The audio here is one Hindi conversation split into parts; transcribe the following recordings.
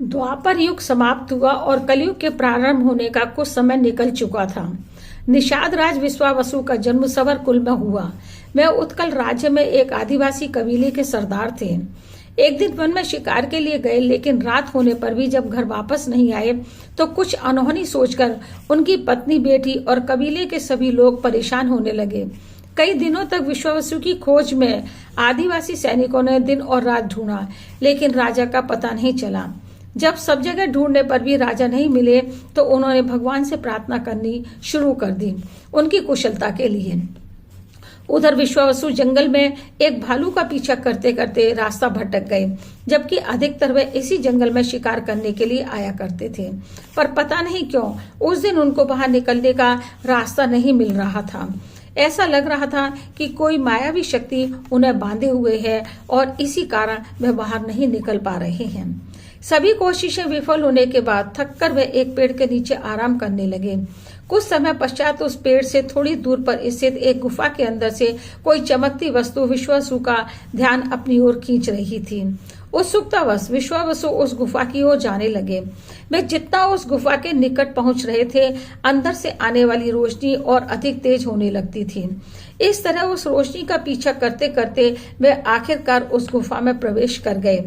द्वापर युग समाप्त हुआ और कलयुग के प्रारंभ होने का कुछ समय निकल चुका था। निषाद राज विश्वावसु का जन्म सवर कुल में हुआ। वह उत्कल राज्य में एक आदिवासी कबीले के सरदार थे। एक दिन वन में शिकार के लिए गए, लेकिन रात होने पर भी जब घर वापस नहीं आए तो कुछ अनहोनी सोचकर उनकी पत्नी, बेटी और कबीले के सभी लोग परेशान होने लगे। कई दिनों तक विश्वावसु की खोज में आदिवासी सैनिकों ने दिन और रात ढूंढा, लेकिन राजा का पता नहीं चला। जब सब जगह ढूंढने पर भी राजा नहीं मिले तो उन्होंने भगवान से प्रार्थना करनी शुरू कर दी उनकी कुशलता के लिए। उधर विश्वावसु जंगल में एक भालू का पीछा करते करते रास्ता भटक गए, जबकि अधिकतर वे इसी जंगल में शिकार करने के लिए आया करते थे। पर पता नहीं क्यों उस दिन उनको बाहर निकलने का रास्ता नहीं मिल रहा था। ऐसा लग रहा था कि कोई मायावी शक्ति उन्हें बांधे हुए है और इसी कारण वे बाहर नहीं निकल पा रहे हैं। सभी कोशिशें विफल होने के बाद थककर वे एक पेड़ के नीचे आराम करने लगे। कुछ समय पश्चात उस पेड़ से थोड़ी दूर पर स्थित एक गुफा के अंदर से कोई चमकती वस्तु विश्वावसु का ध्यान अपनी ओर खींच रही थी। उत्सुकतावश विश्वावसु उस गुफा की ओर जाने लगे। वे जितना उस गुफा के निकट पहुंच रहे थे, अंदर से आने वाली रोशनी और अधिक तेज होने लगती थी। इस तरह उस रोशनी का पीछा करते करते वे आखिरकार उस गुफा में प्रवेश कर गए।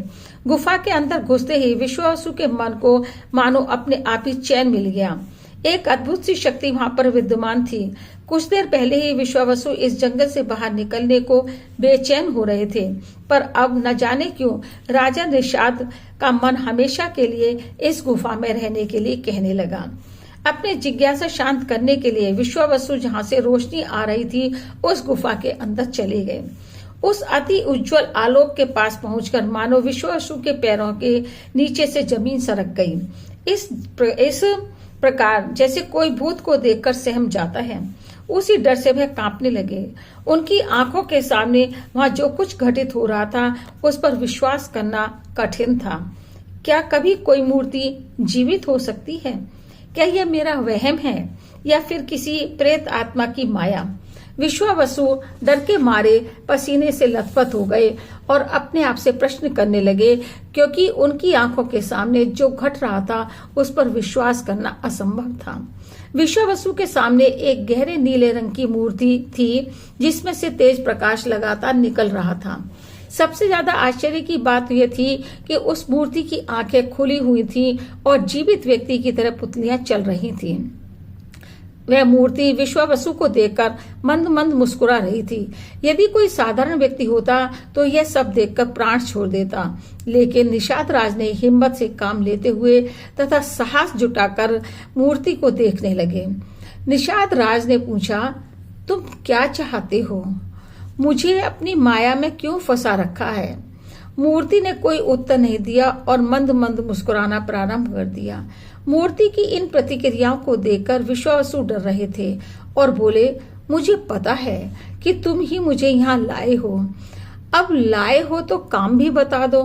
गुफा के अंदर घुसते ही विश्वावसु के मन को मानो अपने आप ही चैन मिल गया। एक अद्भुत सी शक्ति वहां पर विद्यमान थी। कुछ देर पहले ही विश्वावसु इस जंगल से बाहर निकलने को बेचैन हो रहे थे, पर अब न जाने क्यों राजा निषाद का मन हमेशा के लिए इस गुफा में रहने के लिए कहने लगा। अपने जिज्ञासा शांत करने के लिए विश्वावसु जहां से रोशनी आ रही थी उस गुफा के अंदर चले गए। उस अति उज्जवल आलोक के पास पहुंचकर मानो विश्वावसु के पैरों के नीचे से जमीन सरक गई। इस प्रकार जैसे कोई भूत को देखकर सहम जाता है, उसी डर से वह कांपने लगे। उनकी आंखों के सामने वहां जो कुछ घटित हो रहा था उस पर विश्वास करना कठिन था। क्या कभी कोई मूर्ति जीवित हो सकती है? क्या यह मेरा वहम है या फिर किसी प्रेत आत्मा की माया? विश्वावसु डर के मारे पसीने से लथपथ हो गए और अपने आप से प्रश्न करने लगे, क्योंकि उनकी आंखों के सामने जो घट रहा था उस पर विश्वास करना असंभव था। विश्वावसु के सामने एक गहरे नीले रंग की मूर्ति थी, जिसमें से तेज प्रकाश लगातार निकल रहा था। सबसे ज्यादा आश्चर्य की बात यह थी कि उस मूर्ति की आंखें खुली हुई थी और जीवित व्यक्ति की तरह पुतलियां चल रही थीं। वह मूर्ति विश्वावसु को देखकर मंद मंद मुस्कुरा रही थी। यदि कोई साधारण व्यक्ति होता तो यह सब देखकर प्राण छोड़ देता, लेकिन निषाद राज ने हिम्मत से काम लेते हुए तथा साहस जुटाकर मूर्ति को देखने लगे। निषाद राज ने पूछा, तुम क्या चाहते हो? मुझे अपनी माया में क्यों फंसा रखा है? मूर्ति ने कोई उत्तर नहीं दिया और मंद मंद मुस्कुराना प्रारंभ कर दिया। मूर्ति की इन प्रतिक्रियाओं को देखकर विश्वावसु डर रहे थे और बोले, मुझे पता है कि तुम ही मुझे यहाँ लाए हो। अब लाए हो तो काम भी बता दो।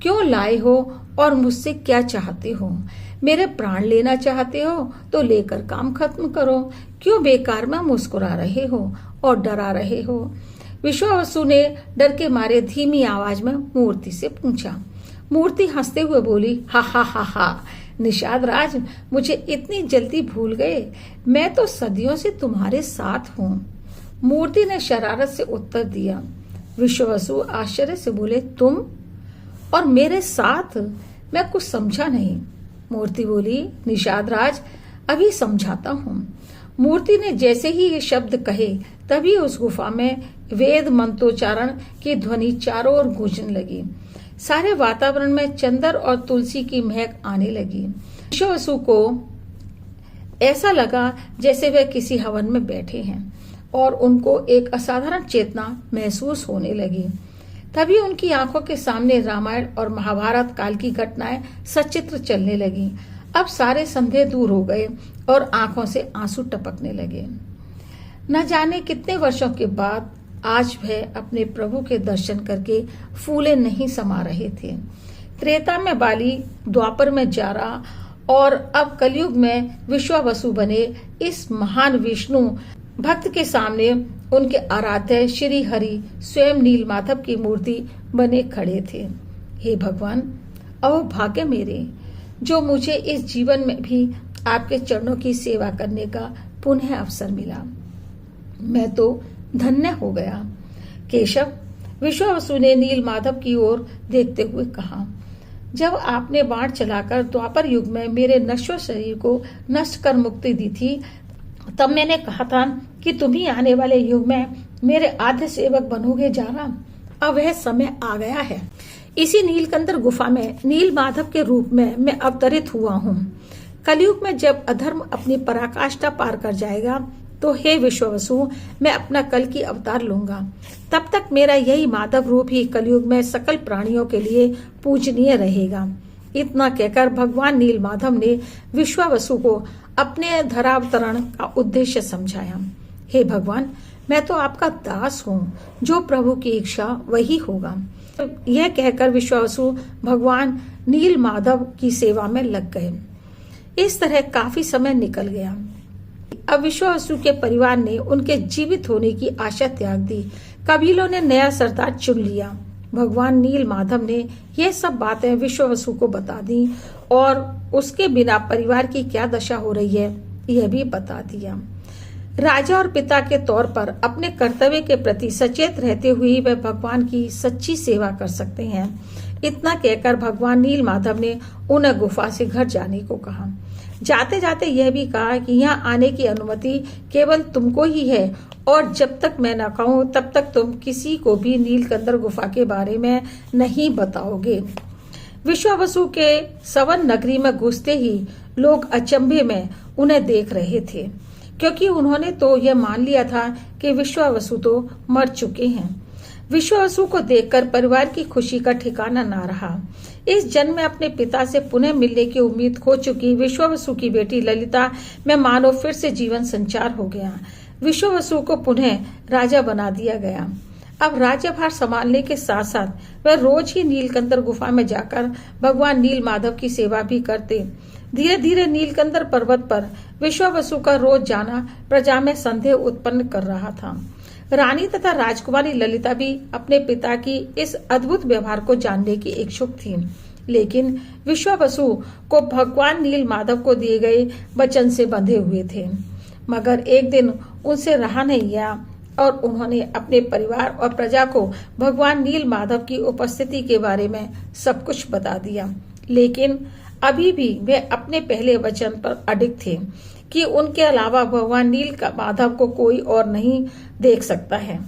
क्यों लाए हो और मुझसे क्या चाहते हो? मेरे प्राण लेना चाहते हो तो लेकर काम खत्म करो। क्यों बेकार में मुस्कुरा रहे हो और डरा रहे हो? विश्वावसु ने डर के मारे धीमी आवाज में मूर्ति से पूछा। मूर्ति हंसते हुए बोली, हा हा हा हा, निषाद राज, मुझे इतनी जल्दी भूल गए? मैं तो सदियों से तुम्हारे साथ हूँ। मूर्ति ने शरारत से उत्तर दिया। विश्वावसु आश्चर्य से बोले, तुम और मेरे साथ? मैं कुछ समझा नहीं। मूर्ति बोली, निषाद राज, अभी समझाता हूँ। मूर्ति ने जैसे ही ये शब्द कहे तभी उस गुफा में वेद मंत्रोच्चारण की ध्वनि चारों ओर गूंजने लगी। सारे वातावरण में चंदन और तुलसी की महक आने लगी। विश्वावसु को ऐसा लगा जैसे वे किसी हवन में बैठे हैं और उनको एक असाधारण चेतना महसूस होने लगी। तभी उनकी आंखों के सामने रामायण और महाभारत काल की घटनाएं सचित्र चलने लगी। अब सारे संदेह दूर हो गए और आंखों से आंसू टपकने लगे। न जाने कितने वर्षों के बाद आज वह अपने प्रभु के दर्शन करके फूले नहीं समा रहे थे। त्रेता में बाली, द्वापर में जारा और अब कलयुग में विश्वावसु बने इस महान विष्णु भक्त के सामने उनके आराध्य श्री हरि स्वयं नीलमाधव की मूर्ति बने खड़े थे। हे भगवान, अहो भाग्य मेरे, जो मुझे इस जीवन में भी आपके चरणों की सेवा करने का पुनः अवसर मिला। मैं तो धन्य हो गया। केशव, विश्वावसु ने नील माधव की ओर देखते हुए कहा, जब आपने बाण चलाकर द्वापर युग में मेरे नश्वर शरीर को नष्ट कर मुक्ति दी थी, तब मैंने कहा था कि तुम ही आने वाले युग में मेरे आद्य सेवक बनोगे जाना। अब वह समय आ गया है। इसी नीलकंदर गुफा में नील माधव के रूप में मैं अवतरित हुआ हूँ। कलयुग में जब अधर्म अपनी पराकाष्ठा पार कर जाएगा, तो हे विश्वावसु, मैं अपना कल की अवतार लूंगा। तब तक मेरा यही माधव रूप ही कलयुग में सकल प्राणियों के लिए पूजनीय रहेगा। इतना कहकर भगवान नील माधव ने विश्वावसु को अपने धरावतरण का उद्देश्य समझाया। हे भगवान, मैं तो आपका दास हूँ, जो प्रभु की इच्छा वही होगा। यह कहकर विश्वावसु भगवान नील माधव की सेवा में लग गए। इस तरह काफी समय निकल गया। अब विश्वावसु के परिवार ने उनके जीवित होने की आशा त्याग दी। कबीलों ने नया सरदार चुन लिया। भगवान नील माधव ने यह सब बातें विश्वावसु को बता दी और उसके बिना परिवार की क्या दशा हो रही है यह भी बता दिया। राजा और पिता के तौर पर अपने कर्तव्य के प्रति सचेत रहते हुए वह भगवान की सच्ची सेवा कर सकते हैं। इतना कहकर भगवान नील माधव ने उन्हें गुफा से घर जाने को कहा। जाते जाते यह भी कहा कि यहाँ आने की अनुमति केवल तुमको ही है और जब तक मैं न कहूँ तब तक तुम किसी को भी नीलकंदर गुफा के बारे में नहीं बताओगे। विश्वावसु के सवन नगरी में घुसते ही लोग अचंभे में उन्हें देख रहे थे, क्योंकि उन्होंने तो यह मान लिया था कि विश्वावसु तो मर चुके हैं। विश्वावसु को देखकर परिवार की खुशी का ठिकाना ना रहा। इस जन्म में अपने पिता से पुनः मिलने की उम्मीद खो चुकी विश्वावसु की बेटी ललिता में मानो फिर से जीवन संचार हो गया। विश्वावसु को पुनः राजा बना दिया गया। अब राज्यभार संभालने के साथ साथ वह रोज ही नीलकंदर गुफा में जाकर भगवान नील माधव की सेवा भी करते। धीरे धीरे नीलकंदर पर्वत पर विश्वावसु का रोज जाना प्रजा में संदेह उत्पन्न कर रहा था। रानी तथा राजकुमारी ललिता भी अपने पिता की इस अद्भुत व्यवहार को जानने की इच्छुक थी, लेकिन विश्वावसु को भगवान नील माधव को दिए गए वचन से बंधे हुए थे। मगर एक दिन उनसे रहा नहीं गया और उन्होंने अपने परिवार और प्रजा को भगवान नील माधव की उपस्थिति के बारे में सब कुछ बता दिया। लेकिन अभी भी वे अपने पहले वचन पर अडिग थे कि उनके अलावा भगवान नील माधव को कोई और नहीं देख सकता है।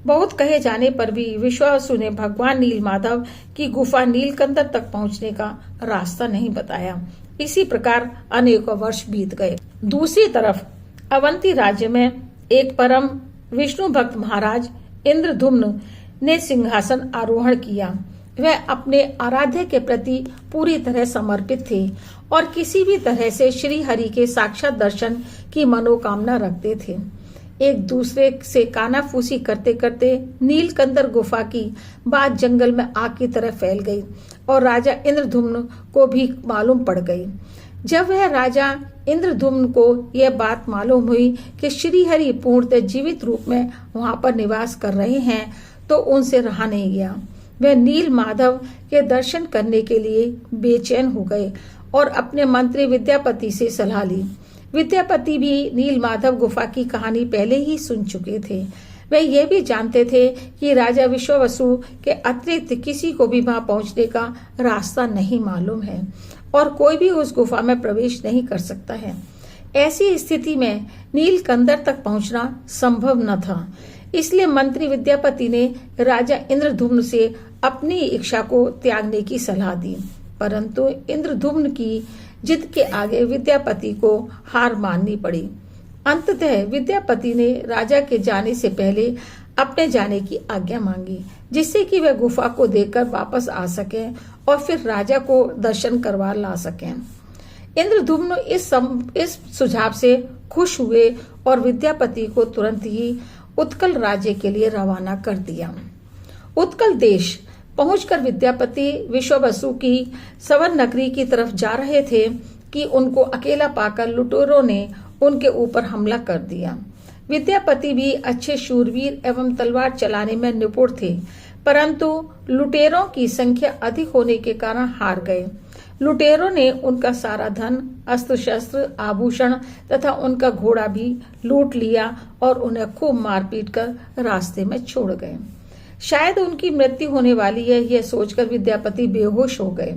बहुत कहे जाने पर भी विश्वावसु ने भगवान नील माधव की गुफा नीलकंदर तक पहुंचने का रास्ता नहीं बताया। इसी प्रकार अनेकों वर्ष बीत गए। दूसरी तरफ अवंती राज्य में एक परम विष्णु भक्त महाराज इंद्रधुम्न ने सिंहासन आरोहण किया। वह अपने आराध्य के प्रति पूरी तरह समर्पित थे और किसी भी तरह से श्री हरि के साक्षात दर्शन की मनोकामना रखते थे। एक दूसरे से कानाफूसी करते करते नीलकंदर गुफा की बात जंगल में आग की तरह फैल गई और राजा इंद्रधुम्न को भी मालूम पड़ गई। जब वह राजा इंद्रधुम्न को यह बात मालूम हुई कि श्री हरि पूर्णतः जीवित रूप में वहां पर निवास कर रहे हैं, तो उनसे रहा नहीं गया। वे नील माधव के दर्शन करने के लिए बेचैन हो गए और अपने मंत्री विद्यापति से सलाह ली। विद्यापति भी नील माधव गुफा की कहानी पहले ही सुन चुके थे। वे ये भी जानते थे कि राजा विश्वावसु के अतिरिक्त किसी को भी वहां पहुंचने का रास्ता नहीं मालूम है और कोई भी उस गुफा में प्रवेश नहीं कर सकता है। ऐसी स्थिति में नीलकंदर तक पहुंचना संभव न था। इसलिए मंत्री विद्यापति ने राजा इंद्रधुम्न से अपनी इच्छा को त्यागने की सलाह दी, परंतु इंद्रधुम्न की जिद के आगे विद्यापति को हार माननी पड़ी। अंततः विद्यापति ने राजा के जाने से पहले अपने जाने की आज्ञा मांगी, जिससे कि वह गुफा को देखकर वापस आ सके और फिर राजा को दर्शन करवा ला सकें। इंद्रधुम्न इस सुझाव से खुश हुए और विद्यापति को तुरंत ही उत्कल राज्य के लिए रवाना कर दिया। उत्कल देश पहुंचकर विद्यापति विश्वावसु की सवन नगरी की तरफ जा रहे थे कि उनको अकेला पाकर लुटेरों ने उनके ऊपर हमला कर दिया। विद्यापति भी अच्छे शूरवीर एवं तलवार चलाने में निपुण थे, परंतु लुटेरों की संख्या अधिक होने के कारण हार गए। लुटेरों ने उनका सारा धन, अस्त्र शस्त्र, आभूषण तथा उनका घोड़ा भी लूट लिया और उन्हें खूब मारपीट कर रास्ते में छोड़ गए। शायद उनकी मृत्यु होने वाली है, यह सोचकर विद्यापति बेहोश हो गए।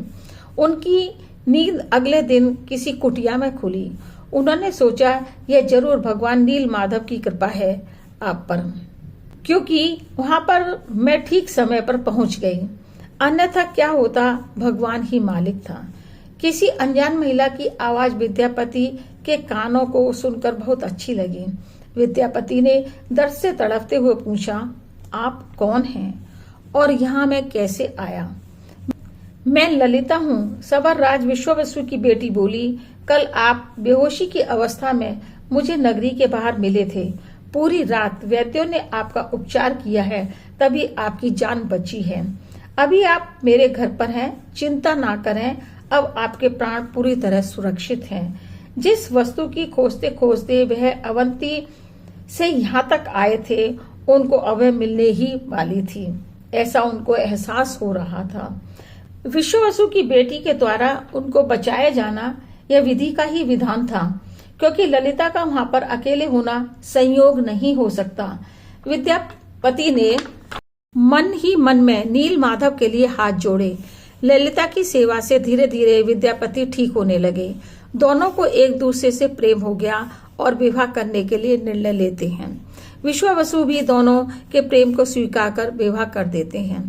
उनकी नींद अगले दिन किसी कुटिया में खुली। उन्होंने सोचा, यह जरूर भगवान नील माधव की कृपा है आप पर, क्योंकि वहां पर मैं ठीक समय पर पहुंच गई। अन्यथा क्या होता, भगवान ही मालिक था। किसी अनजान महिला की आवाज विद्यापति के कानों को सुनकर बहुत अच्छी लगी। विद्यापति ने दर्द से तड़पते हुए पूछा, आप कौन हैं और यहाँ मैं कैसे आया? मैं ललिता हूँ, सबर राज विश्वावसु की बेटी बोली। कल आप बेहोशी की अवस्था में मुझे नगरी के बाहर मिले थे। पूरी रात वैद्यों ने आपका उपचार किया है, तभी आपकी जान बची है। अभी आप मेरे घर पर हैं, चिंता ना करें, अब आपके प्राण पूरी तरह सुरक्षित हैं। जिस वस्तु की खोजते खोजते वह अवंती से यहाँ तक आए थे, उनको अब मिलने ही वाली थी, ऐसा उनको एहसास हो रहा था। विश्वावसु की बेटी के द्वारा उनको बचाया जाना यह विधि का ही विधान था, क्योंकि ललिता का वहां पर अकेले होना संयोग नहीं हो सकता। विद्यापति ने मन ही मन में नील माधव के लिए हाथ जोड़े। ललिता की सेवा से धीरे धीरे विद्यापति ठीक होने लगे। दोनों को एक दूसरे से प्रेम हो गया और विवाह करने के लिए निर्णय लेते हैं। विश्वावसु भी दोनों के प्रेम को स्वीकार कर विवाह कर देते हैं।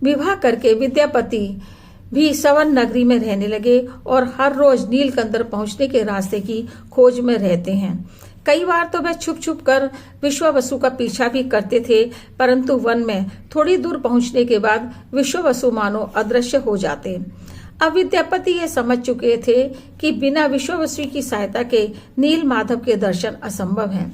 विवाह करके विद्यापति भी सवन नगरी में रहने लगे और हर रोज नीलकंदर पहुंचने के रास्ते की खोज में रहते हैं। कई बार तो वह छुप छुप कर विश्वावसु का पीछा भी करते थे, परंतु वन में थोड़ी दूर पहुंचने के बाद विश्वावसु मानो अदृश्य हो जाते। अब विद्यापति ये समझ चुके थे कि बिना विश्वावसु की सहायता के नील माधव के दर्शन असंभव हैं।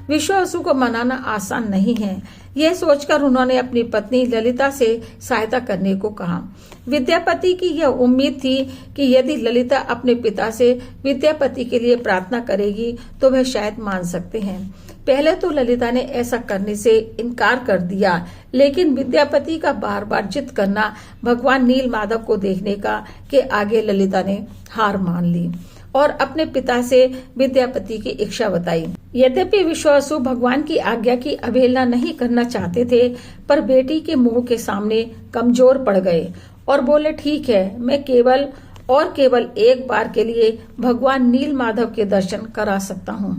विश्वावसु को मनाना आसान नहीं है। यह सोचकर उन्होंने अपनी पत्नी ललिता से सहायता करने को कहा। विद्यापति की यह उम्मीद थी कि यदि ललिता अपने पिता से विद्यापति के लिए प्रार्थना करेगी तो वह शायद मान सकते हैं। पहले तो ललिता ने ऐसा करने से इनकार कर दिया, लेकिन विद्यापति का बार बार जिद करना भगवान नील माधव को देखने का के आगे ललिता ने हार मान ली और अपने पिता से विद्यापति की इच्छा बताई। यद्यपि विश्वावसु भगवान की आज्ञा की अवहेलना नहीं करना चाहते थे, पर बेटी के मोह के सामने कमजोर पड़ गए और बोले, ठीक है, मैं केवल एक बार के लिए भगवान नील माधव के दर्शन करा सकता हूँ,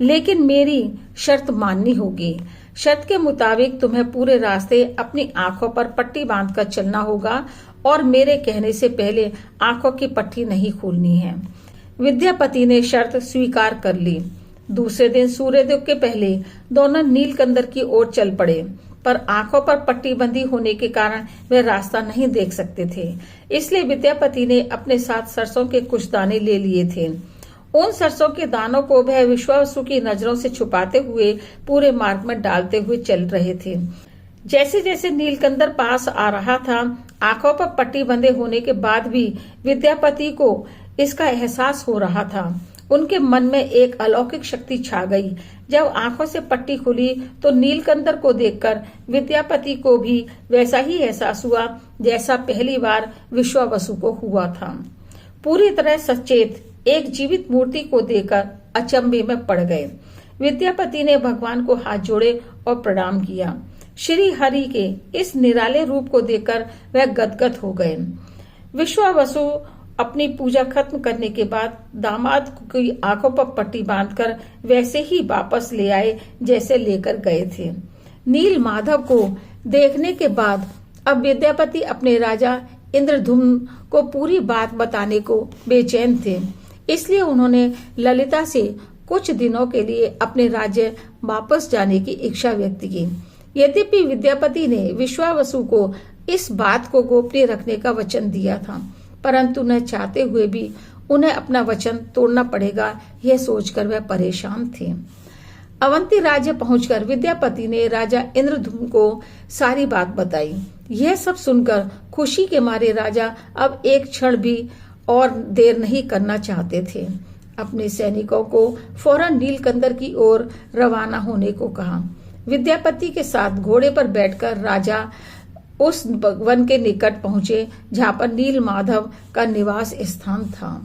लेकिन मेरी शर्त माननी होगी। शर्त के मुताबिक तुम्हें पूरे रास्ते अपनी आंखों पर पट्टी बांधकर चलना होगा और मेरे कहने से पहले आंखों की पट्टी नहीं खोलनी है। विद्यापति ने शर्त स्वीकार कर ली। दूसरे दिन सूर्योदय के पहले दोनों नीलकंदर की ओर चल पड़े, पर आंखों पर पट्टी बंधी होने के कारण वे रास्ता नहीं देख सकते थे। इसलिए विद्यापति ने अपने साथ सरसों के कुछ दाने ले लिए थे। उन सरसों के दानों को वह विश्वावसु की नजरों से छुपाते हुए पूरे मार्ग में डालते हुए चल रहे थे। जैसे जैसे नीलकंदर पास आ रहा था, आंखों पर पट्टी बंधे होने के बाद भी विद्यापति को इसका एहसास हो रहा था। उनके मन में एक अलौकिक शक्ति छा गई। जब आंखों से पट्टी खुली तो नीलकंदर को देखकर विद्यापति को भी वैसा ही एहसास हुआ जैसा पहली बार विश्वावसु को हुआ था। पूरी तरह सचेत एक जीवित मूर्ति को देखकर अचंभे में पड़ गए। विद्यापति ने भगवान को हाथ जोड़े और प्रणाम किया। श्री हरि के इस निराले रूप को देखकर वह गदगद हो गए। विश्वावसु अपनी पूजा खत्म करने के बाद दामाद की आंखों पर पट्टी बांधकर वैसे ही वापस ले आए जैसे लेकर गए थे। नील माधव को देखने के बाद अब विद्यापति अपने राजा इंद्रधुम्न को पूरी बात बताने को बेचैन थे। इसलिए उन्होंने ललिता से कुछ दिनों के लिए अपने राज्य वापस जाने की इच्छा व्यक्त की। यद्यपि विद्यापति ने विश्वावसु को इस बात को गोपनीय रखने का वचन दिया था, परंतु न चाहते हुए भी उन्हें अपना वचन तोड़ना पड़ेगा, यह सोचकर वह परेशान थे। अवंती राज्य पहुंचकर विद्यापति ने राजा इंद्रधुम्न को सारी बात बताई। यह सब सुनकर खुशी के मारे राजा अब एक क्षण भी और देर नहीं करना चाहते थे। अपने सैनिकों को फौरन नीलकंदर की ओर रवाना होने को कहा। विद्यापति के साथ घोड़े पर बैठकर राजा उस वन के निकट पहुंचे जहां पर नील माधव का निवास स्थान था।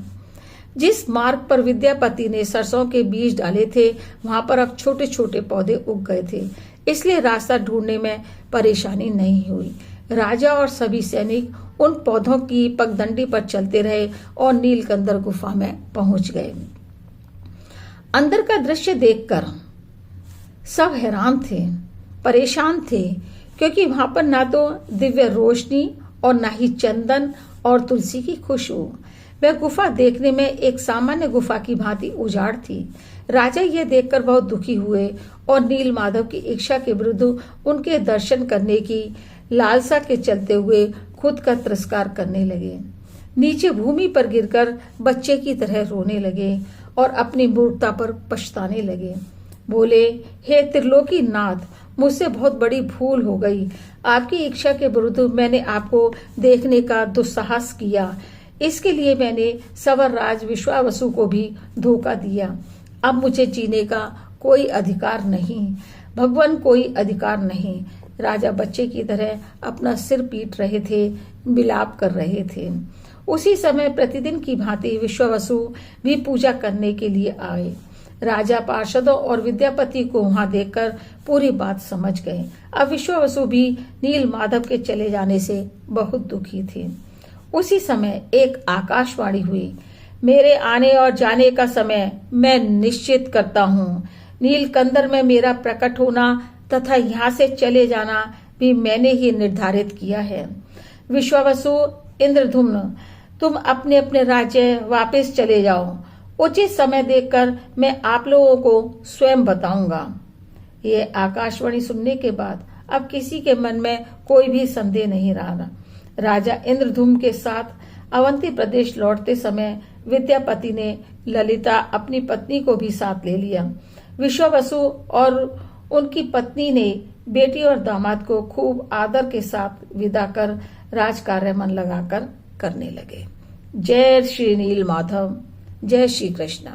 जिस मार्ग पर विद्यापति ने सरसों के बीज डाले थे वहां पर अब छोटे छोटे पौधे उग गए थे, इसलिए रास्ता ढूंढने में परेशानी नहीं हुई। राजा और सभी सैनिक उन पौधों की पगडंडी पर चलते रहे और नीलकंदर गुफा में पहुंच गए। अंदर का दृश्य देखकर सब हैरान थे, परेशान थे, क्योंकि वहां पर ना तो दिव्य रोशनी और ना ही चंदन और तुलसी की खुशबू। वह गुफा देखने में एक सामान्य गुफा की भांति उजाड़ थी। राजा यह देखकर बहुत दुखी हुए और नील माधव की इच्छा के विरुद्ध उनके दर्शन करने की लालसा के चलते हुए खुद का तिरस्कार करने लगे। नीचे भूमि पर गिरकर बच्चे की तरह रोने लगे और अपनी मूर्खता पर पछताने लगे। बोले, हे त्रिलोकी नाथ, मुझसे बहुत बड़ी भूल हो गई। आपकी इच्छा के विरुद्ध मैंने आपको देखने का दुस्साहस किया। इसके लिए मैंने सवर राज विश्वावसु को भी धोखा दिया। अब मुझे जीने का कोई अधिकार नहीं, भगवान कोई अधिकार नहीं। राजा बच्चे की तरह अपना सिर पीट रहे थे, विलाप कर रहे थे। उसी समय प्रतिदिन की भांति विश्वावसु भी पूजा करने के लिए आए। राजा पार्षदों और विद्यापति को वहां देखकर पूरी बात समझ गए। अब विश्वावसु भी नील माधव के चले जाने से बहुत दुखी थे। उसी समय एक आकाशवाणी हुई, मेरे आने और जाने का समय मैं निश्चित करता हूँ। नीलकंदर में मेरा प्रकट होना तथा यहाँ से चले जाना भी मैंने ही निर्धारित किया है। विश्वावसु, इंद्रधुम्न, तुम अपने अपने राज्य वापस चले जाओ। उचित समय देखकर मैं आप लोगों को स्वयं बताऊंगा। ये आकाशवाणी सुनने के बाद अब किसी के मन में कोई भी संदेह नहीं रहा। राजा इंद्रधुम्न के साथ अवंती प्रदेश लौटते समय विद्यापति ने ललिता अपनी पत्नी को भी साथ ले लिया। विश्वावसु और उनकी पत्नी ने बेटी और दामाद को खूब आदर के साथ विदा कर राजकार्य मन लगाकर करने लगे। जय श्री नील माधव, जय श्री कृष्ण।